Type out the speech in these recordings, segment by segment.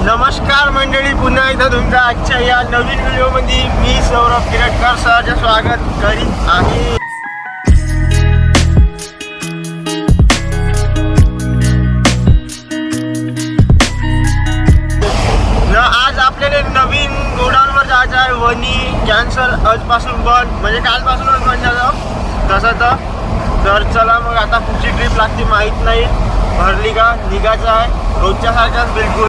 नमस्कार मंडळी, पुन्हा एकदा तुमच्या आजच्या या नवीन व्हिडिओमध्ये मी सौरभ किरटकर सरचे स्वागत करीत आहे. आज आपल्याला नवीन गोडाऊनवर जायचं आहे. वणी कॅन्सल, आजपासून बंद, म्हणजे कालपासूनच बंद झालं तसं तर चला मग आता पुढची ट्रिप लागते माहीत नाही, भरली का निघायचं आहे रोजच्या सारखाच बिलकुल.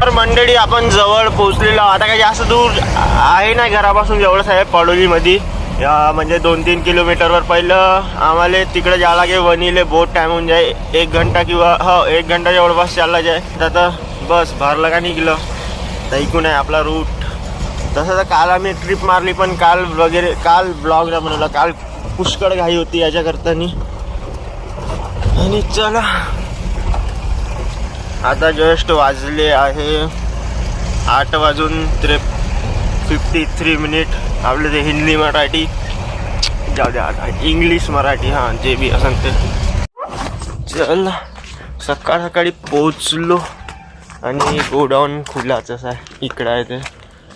तर मंडळी आपण जवळ पोहोचलेलो. आता काही जास्त दूर आहे नाही घरापासून, जवळच आहे पडोलीमध्ये, म्हणजे 2-3 किलोमीटरवर. पहिलं आम्हाला तिकडे जावं लागेल वणीले, बोट टाईम होऊन जाय 1 घंटा किंवा 1 घंटा जवळपास चालला जाय. आता बस भरलं का निघलं तर ऐकून आहे आपला रूट. तसं तर काल आम्ही ट्रिप मारली, पण काल ब्लॉग नाही बनवला. काल पुष्कळ घाई होती याच्याकरता. आणि चला आता जस्ट वाजले आहे 8:53. आपलं ते हिंदी मराठी जाऊ द्या, आता इंग्लिश मराठी हां जे बी असं ते. चल सकाळी पोचलो आणि गोडाऊन खुलाच आहे इकडं आहे ते.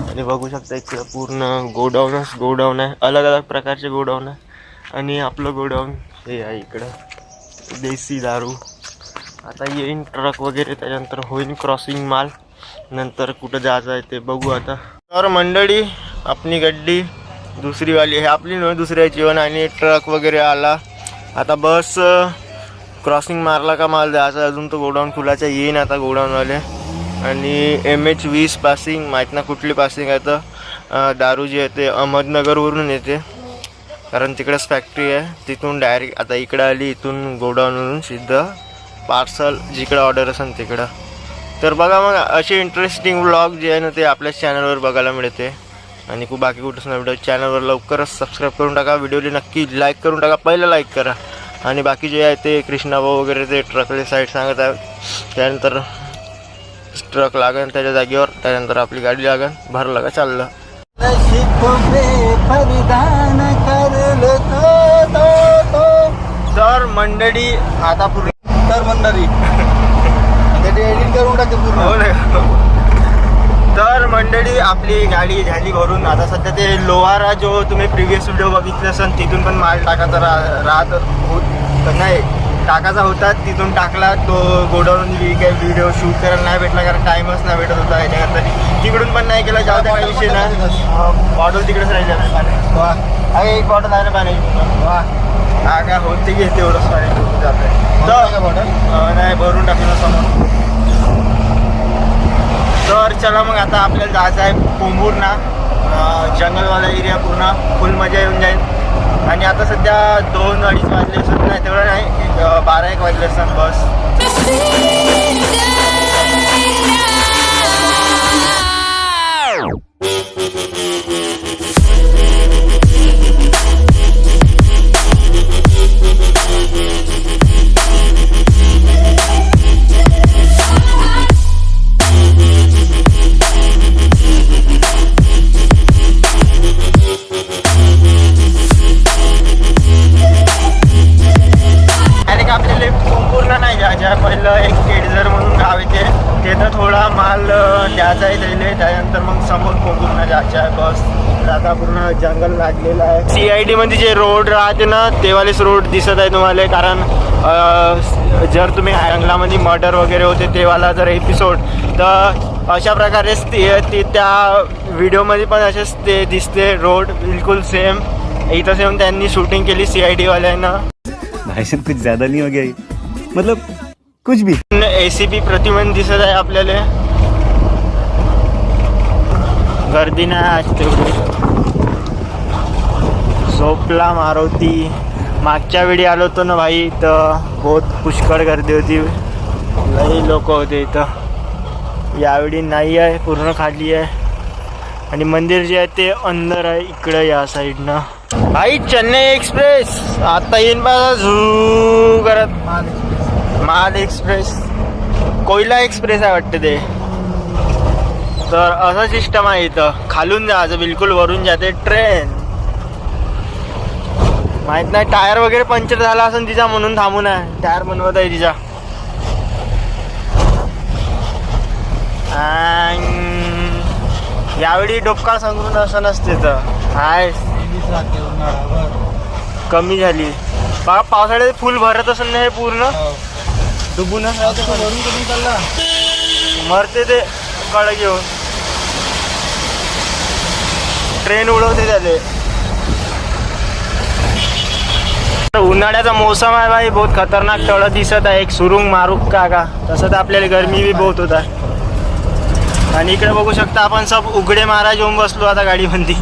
आणि बघू शकता इकडं पूर्ण गोडाऊन आहे, अलग अलग प्रकारचे गोडाऊन आहे. आणि आपलं गोडाऊन हे आहे इकडं, देसी दारू. आता येईन ट्रक वगैरे, त्याच्यानंतर होईन क्रॉसिंग माल, नंतर कुठं जायचं आहे ते बघू आता. तर मंडळी आपली गड्डी दुसरीवाली आहे, आपली न दुसऱ्या जीवन. आणि ट्रक वगैरे आला. आता बस क्रॉसिंग मारला का माल जायचा. अजून तो गोडाऊन खुलाचा येईन आता गोडाऊनवाले. आणि MH20 पासिंग, माहीत ना कुठली पासिंग आहे. तर दारू जी आहे ते अहमदनगरवरून येते, कारण तिकडेच फॅक्टरी आहे. तिथून डायरेक्ट आता इकडं आली, इथून गोडाऊनवरून सिद्ध पार्सल जिकडं ऑर्डर असेल तिकडं. तर बघा मग असे इंटरेस्टिंग व्लॉग जे आहे ना ते आपल्याच चॅनलवर बघायला मिळते. आणि बाकी कुठंच नाही व्हिडिओ. चॅनलवर लवकरच सबस्क्राईब करून टाका, व्हिडिओला नक्की लाईक करून टाका, पहिलं लाईक करा. आणि बाकी जे आहे ते कृष्णाभाऊ वगैरे ते ट्रकले साईड सांगत आहे. त्यानंतर ट्रक लागन त्याच्या जागेवर, त्यानंतर आपली गाडी लागन, भरलं का चाललं. तर मंडळी आता पूर्ण एडिट करून टाकते पूर्ण. तर मंडळी आपली गाडी झाली भरून. आता सध्या ते लोहारा जो तुम्ही प्रिव्हियस व्हिडिओ बघितले असेल तिथून पण माल टाकायचा टाकायचा होता, तिथून टाकला. तो गोडाऊन काही व्हिडिओ शूट करायला नाही भेटला, कारण टाईमच नाही भेटत होता याच्याकरता. तिकडून पण नाही केला, जाऊ द्या काही विषय नाही. बॉटल तिकडेच राहिलं नाही पाणी. अरे एक बॉटल आहे ना पाण्याची. हा का होते की तेवढंच पाणी जातं बॉटल नाही भरून टाकलं समोर. तर चला मग आता आपल्याला जायचं आहे पोंभुर्णा. जंगलवाला एरिया पूर्ण फुल मजा येऊन जाईल. आणि आता सध्या 2-2:30 वाजले असं नाही, तेवढं नाही 12-1 वाजले असतात बस. पहिलं एक केडझर म्हणून गाव येते, तिथं थोडा माल द्यायचा आहे त्याला. त्यानंतर मग समोर पोंभुर्णा जायचं आहे बस. आता पूर्ण जंगल लागलेलं आहे. CID मध्ये जे रोड राहते ना तेवालेच रोड दिसत आहे तुम्हाला. कारण जर तुम्ही जंगलामध्ये मर्डर वगैरे होते तेवाला जर एपिसोड, तर अशा प्रकारेच ते त्या व्हिडिओमध्ये पण असेच ते दिसते रोड बिलकुल सेम. इथं सेम त्यांनी शूटिंग केली CID वाल्यांना. भाई कुछ ज़्यादा नहीं हो गया, मतलब कुछ भी. ACP प्रतिमन दिसत आहे आपल्याला. गर्दी नाही आज तेवढी. झोपला मारुती. मागच्या वेळी आलो होतो ना भाई, तर बहुत पुष्कळ गर्दी होती, लई लोक होते इथं. यावेळी नाही आहे, पूर्ण खाली आहे. आणि मंदिर जे आहे ते अंदर आहे इकडं या साईडनं. भाई चेन्नई एक्सप्रेस आता येईन बा झू करत. महाल एक्सप्रेस, कोयला एक्सप्रेस आहे वाटतं ते. तर असं सिस्टम आहे इथं. खालून जायचं बिलकुल, वरून जाते ट्रेन. माहित नाही टायर वगैरे पंक्चर झाला असेल तिचा, म्हणून थांबून आहे. टायर बनवत आहे तिचा. यावेळी डोक्का संग्रून असं नसते तर हाय कमी झाली बघा. पावसाळ्यात फुल भरत असेल ना हे पूर्ण डुबूनच वरून करून चालला मरते ते कळ घेऊन ट्रेन उडवते त्याले. उन्हाळ्याचा मोसम आहे भाई, बहुत खतरनाक तळ दिसत आहे. एक सुरुंग मारू का तसं तर आपल्याला गरमी बी बहुत होत आहे. आणि इकडे बघू शकता आपण सब उघडे महाराज येऊन बसलो आता गाडीमध्ये,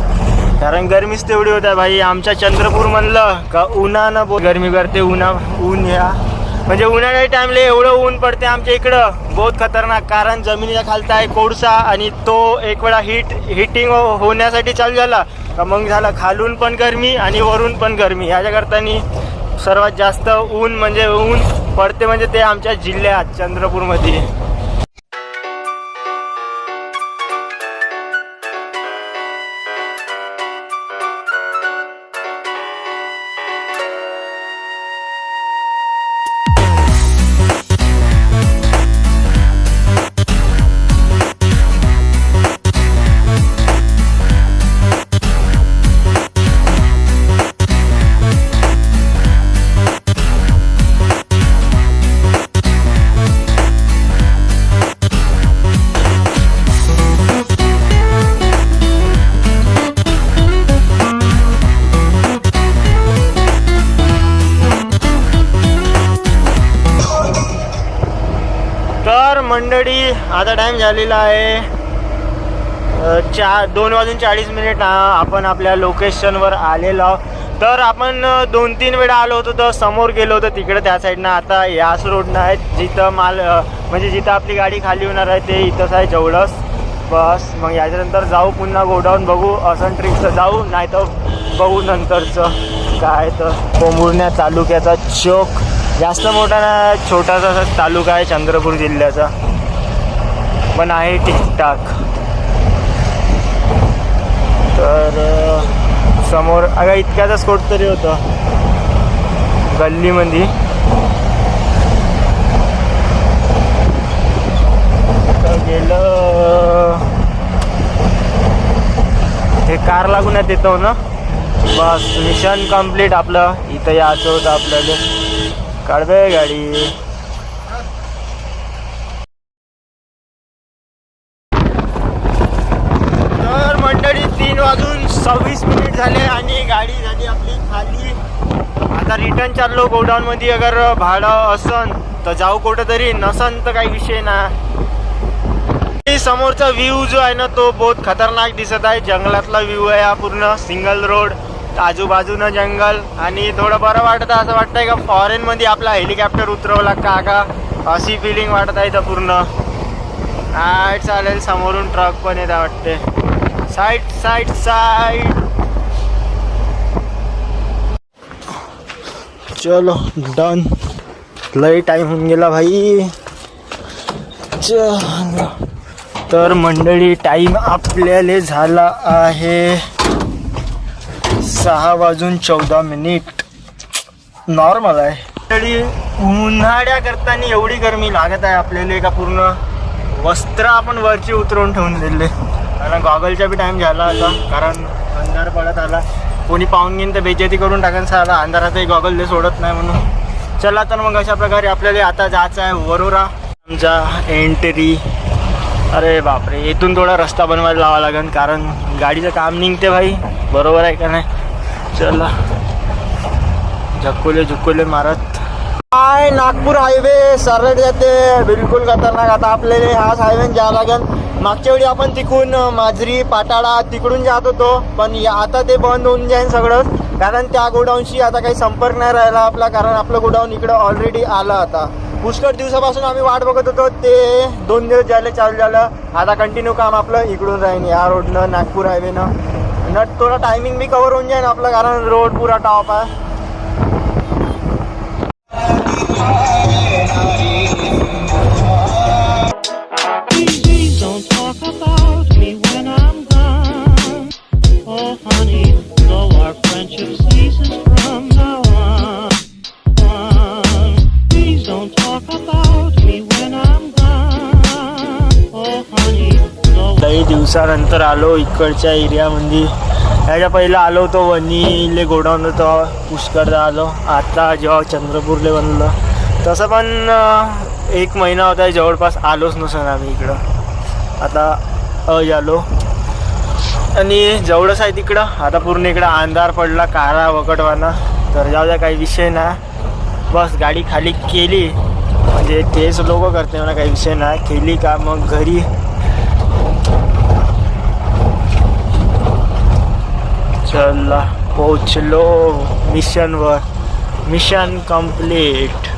कारण गरमीच तेवढी होत आहे भाई. आमच्या चंद्रपूर म्हणलं का उन्हानं बहुत गरमी करते. ऊन या म्हणजे उन्हाळ्या टाइमला एवढं ऊन पडते आमच्या इकडं बहुत खतरनाक, कारण जमिनीच्या खालचा आहे कोळसा आणि तो एक वेळा हिटिंग होण्यासाठी चालू झाला का मग झालं खालून पण गरमी आणि वरून पण गरमी. ह्याच्याकरतानी सर्वात जास्त ऊन म्हणजे ऊन पडते म्हणजे ते आमच्या जिल्ह्यात चंद्रपूरमध्ये. मंडळी आता टाइम झालेला आहे 2:40 आपण आपल्या लोकेशनवर आलेलो आहोत. तर आपण 2-3 वेळा आलो होतो तर समोर गेलो होतो तिकडे त्या साईडनं. आता याच रोडनं आहे जिथं म्हणजे जिथं आपली गाडी खाली होणार आहे ते इथंच आहे जवळच. बस मग याच्यानंतर जाऊ पुन्हा गोडाऊन बघू, असं ट्रिपचं जाऊ नाही तर बघू नंतरचं काय. तर कोंबुर्ण्या तालुक्याचा चौक जास्त मोठा ना, छोटासा तालुका आहे चंद्रपूर जिल्ह्याचा, पण आहे ठीकठाक. तर समोर अगं इतक्याचा स्कोट तरी होता गल्लीमध्ये. गेलं हे कार लागून येतो ना. बस मिशन कंप्लीट आपलं. इथं यायचं होतं आपल्याला. काढवे गाडी. तर मंडळी 3:26 झाले आणि गाडी झाली आपली खाली. आता रिटर्न चाललो गोडाऊनमध्ये. अगर भाडं असन तर जाऊ कुठं तरी, नसन तर काही विषय ना. समोरचा व्ह्यू जो आहे ना तो बहुत खतरनाक दिसत आहे. जंगलातला व्ह्यू आहे हा पूर्ण. सिंगल रोड, आजूबाजूनं जंगल आणि थोडं बरं वाटतं. असं वाटतंय का फॉरेनमध्ये आपला हेलिकॉप्टर उतरवला का अशी फिलिंग वाटत आहे तर पूर्ण. चालेल समोरून ट्रक पण येत वाटते. साईड चलो डन. लय टाइम होऊन गेला भाई. चलो तर मंडळी टाइम आपल्याला झाला आहे 6:14. नॉर्मल आहे. मंडळी उन्हाळ्या करताना एवढी गरमी लागत आहे आपल्याला का पूर्ण वस्त्र आपण वरची उतरवून ठेवून दिले. कारण गॉगलचा बी टाइम झाला आता, कारण अंधार पडत आला. कोणी पाहून घेईन तर बेइज्जती करून टाकायचं साला. अंधारातही गॉगल सोडत नाही म्हणून. चला तर मग अशा प्रकारे आपल्याला आता जायचं आहे वरोरा. आमचा एंट्री. अरे बापरे, इथून थोडा रस्ता बनवायला लावा लागेल कारण गाडीचं काम निघते भाई. बरोबर आहे का नाही. चला झुक्कोले मारत काय. नागपूर हायवे सरळ जाते बिलकुल खतरनाक. आता आपल्याला हाच हायवे जावं लागेल. मागच्या वेळी आपण तिकडून माजरी पाटाळा तिकडून जात होतो, पण आता ते बंद होऊन जाईल सगळं. कारण त्या गोडाऊनशी आता काही संपर्क नाही राहिला आपला, कारण आपलं गोडाऊन इकडं ऑलरेडी आलं. आता पुष्कळ दिवसापासून आम्ही वाट बघत होतो, ते 2 दिवस झाले चालू झालं. आता कंटिन्यू काम आपलं इकडून राहील या रोडनं नागपूर हायवेनं. थोडा टायमिंग बी कवर होऊन जाईल आपलं, कारण रोड पुरा टॉप आहे. लई दिवसानंतर आलो इकडच्या एरियामध्ये. ह्याच्या पहिला आलो होतो वणीले गोडाऊन होतं पुष्कळदा आलो. आता जेव्हा चंद्रपूरले बनलं तसं पण 1 महिना होता जवळपास आलोच नसेल आम्ही इकडं. आता आलो आणि जवळच आहे तिकडं. आता पूर्ण इकडं अंधार पडला काळा वकटवाना. तर जाऊ द्या काही विषय ना. बस गाडी खाली केली म्हणजे तेच लोक करते म्हणा काही विषय नाही. केली का मग घरी चला पोचलो मिशनवर. Mission complete.